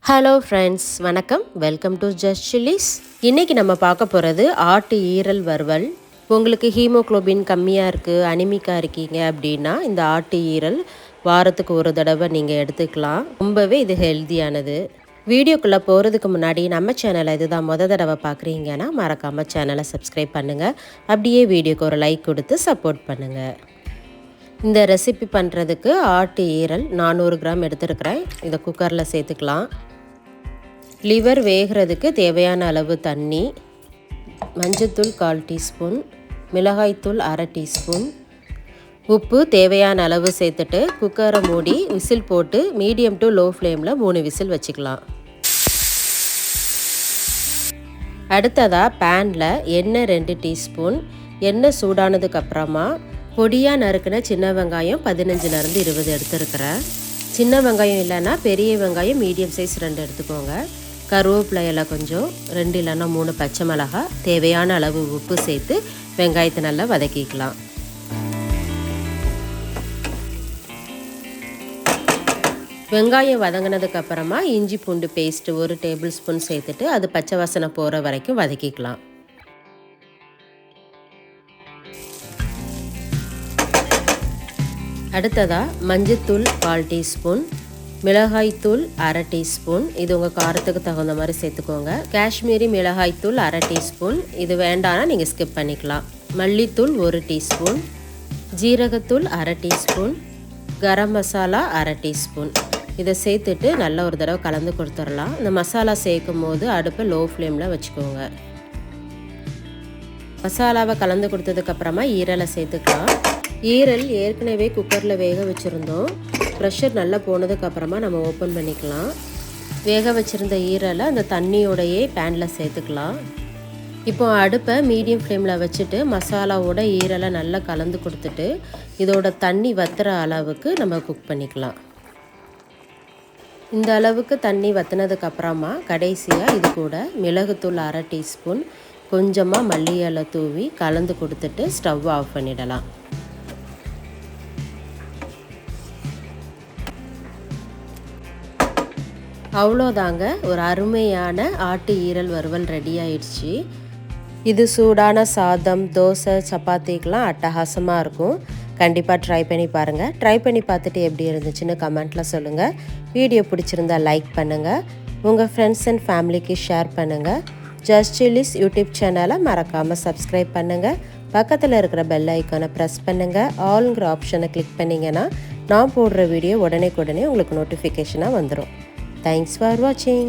Hello friends, வணக்கம். Welcome to just chillies. இன்றைக்கி நம்ம பார்க்க போகிறது ஆட்டு ஈரல் வறுவல். உங்களுக்கு ஹீமோக்ளோபின் கம்மியாக இருக்குது, அனிமிக்காக இருக்கீங்க அப்படின்னா இந்த ஆட்டு ஈரல் வாரத்துக்கு ஒரு தடவை நீங்கள் எடுத்துக்கலாம். ரொம்பவே இது ஹெல்த்தியானது. வீடியோக்குள்ளே போகிறதுக்கு முன்னாடி நம்ம சேனலை இதுதான் தடவை பார்க்குறீங்கன்னா மறக்காமல் சேனலை சப்ஸ்கிரைப் பண்ணுங்கள். அப்படியே வீடியோக்கு ஒரு லைக் கொடுத்து சப்போர்ட் பண்ணுங்கள். இந்த ரெசிபி பண்ணுறதுக்கு ஆட்டு ஈரல் 400 கிராம் எடுத்துருக்கிறேன். இதை குக்கரில் சேர்த்துக்கலாம். லிவர் வேகிறதுக்கு தேவையான அளவு தண்ணி, மஞ்சத்தூள் 1/4 டீஸ்பூன், மிளகாய்த்தூள் 1/2 டீஸ்பூன், உப்பு தேவையான அளவு சேர்த்துட்டு குக்கரை மூடி விசில் போட்டு மீடியம் டு லோ ஃப்ளேமில் 3 விசில் வச்சுக்கலாம். அடுத்ததாக பேனில் எண்ணெய் 2 டீஸ்பூன். எண்ணெய் சூடானதுக்கப்புறமா பொடியாக நறுக்கின சின்ன வெங்காயம் 15லேருந்து 20 எடுத்துருக்கிறேன். சின்ன வெங்காயம் இல்லைன்னா பெரிய வெங்காயம் மீடியம் சைஸ் 2 எடுத்துக்கோங்க. கருவேப்பிலை எல்லாம் கொஞ்சம், 2 இல்லைன்னா 3 பச்சை மிளகாய், தேவையான அளவு உப்பு சேர்த்து வெங்காயத்தை நல்லா வதக்கிக்கலாம். வெங்காயம் வதங்கினதுக்கு அப்புறமா இஞ்சி பூண்டு பேஸ்ட்டு 1 டேபிள் ஸ்பூன் சேர்த்துட்டு அது பச்சை வாசனை போகிற வரைக்கும் வதக்கிக்கலாம். அடுத்ததாக மஞ்சத்தூள் 1/4 டீஸ்பூன், மிளகாய்த்தூள் 1/2 டீஸ்பூன், இது உங்கள் காரத்துக்கு தகுந்த மாதிரி சேர்த்துக்கோங்க. காஷ்மீரி மிளகாய்த்தூள் 1/2 டீஸ்பூன், இது வேண்டாம்னா நீங்கள் ஸ்கிப் பண்ணிக்கலாம். மல்லித்தூள் 1 டீஸ்பூன், ஜீரகத்தூள் 1/2 டீஸ்பூன், கரம் மசாலா 1/2 டீஸ்பூன். இதை சேர்த்துட்டு நல்லா ஒரு தடவை கலந்து கொடுத்துடலாம். இந்த மசாலா சேர்க்கும் போது அடுப்பை லோ ஃப்ளேமில் வச்சுக்கோங்க. மசாலாவை கலந்து கொடுத்ததுக்கப்புறமா ஈரலை சேர்த்துக்கலாம். ஈரல் ஏற்கனவே குக்கரில் வேக வச்சுருந்தோம். ப்ரெஷர் நல்லா போனதுக்கப்புறமா நம்ம ஓப்பன் பண்ணிக்கலாம். வேக வச்சுருந்த ஈரலை அந்த தண்ணியோடையே பேனில் சேர்த்துக்கலாம். இப்போ அடுப்பை மீடியம் ஃப்ளேமில் வச்சுட்டு மசாலாவோட ஈரலை நல்லா கலந்து கொடுத்துட்டு இதோட தண்ணி வத்துற அளவுக்கு நம்ம குக் பண்ணிக்கலாம். இந்த அளவுக்கு தண்ணி வற்றினதுக்கப்புறமா கடைசியாக இது கூட மிளகுத்தூள் 1/2 டீஸ்பூன், கொஞ்சமாக மல்லி இலை தூவி கலந்து கொடுத்துட்டு ஸ்டவ் ஆஃப் பண்ணிடலாம். அவ்வளோதாங்க, ஒரு அருமையான ஆட்டு ஈரல் வறுவல் ரெடி ஆயிடுச்சு. இது சூடான சாதம், தோசை, சப்பாத்திக்கெலாம் அட்டகாசமாக இருக்கும். கண்டிப்பாக ட்ரை பண்ணி பாருங்கள். ட்ரை பண்ணி பார்த்துட்டு எப்படி இருந்துச்சுன்னு கமெண்ட்டில் சொல்லுங்கள். வீடியோ பிடிச்சிருந்தா லைக் பண்ணுங்கள். உங்கள் ஃப்ரெண்ட்ஸ் அண்ட் ஃபேமிலிக்கு ஷேர் பண்ணுங்கள். ஜஸ்ட் சில்லிஸ் யூடியூப் சேனலை மறக்காமல் சப்ஸ்கிரைப் பண்ணுங்கள். பக்கத்தில் இருக்கிற பெல் ஐக்கானை ப்ரெஸ் பண்ணுங்கள். ஆல்ங்கிற ஆப்ஷனை கிளிக் பண்ணிங்கன்னா நான் போடுற வீடியோ உடனே உங்களுக்கு நோட்டிஃபிகேஷனாக வந்துடும். Thanks for watching.